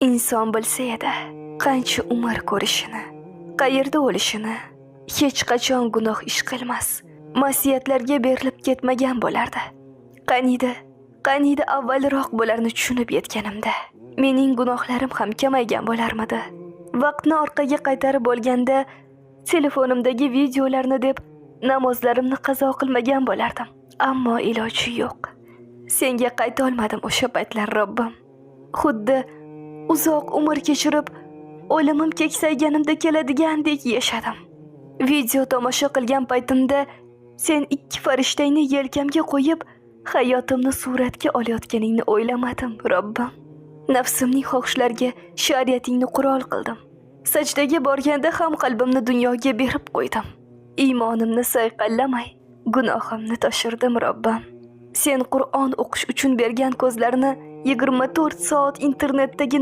Inson bilsa edi, qancha umr ko'rishini, qayerda o'lishini, hech qachon gunoh ish qilmas, masiyatlarga berilib ketmagan bo'lardi. Qaniydi avvalroq bularni tushunib yetganimda, mening gunohlarim ham kamaygan bo'larmidi. Vaqtni orqaga qaytarib bo'lganda, telefonimdagi videolarni deb namozlarimni qazo qilmagan bo'lardim. Ammo iloji yo'q. Senga qayta olmadim o'sha paytlar, Robbim. Xuddi uzoq umr kechirib, o'limim keksayganimda keladigandek yashadim. Video tomosha qilgan paytimda sen ikki farishtangni yelkamga qo'yib, hayotimni suratga olayotganingni o'ylamadim, Robbim. Nafsimning xohishlariga shariatingni qurol qildim. Sajdaga borganda ham qalbimni dunyoga berib qo'ydim. Iymonimni sayqallamay, gunohimni toshirdim, Robbim. Sen Qur'on o'qish uchun bergan ko'zlarni 24 soat internetdagi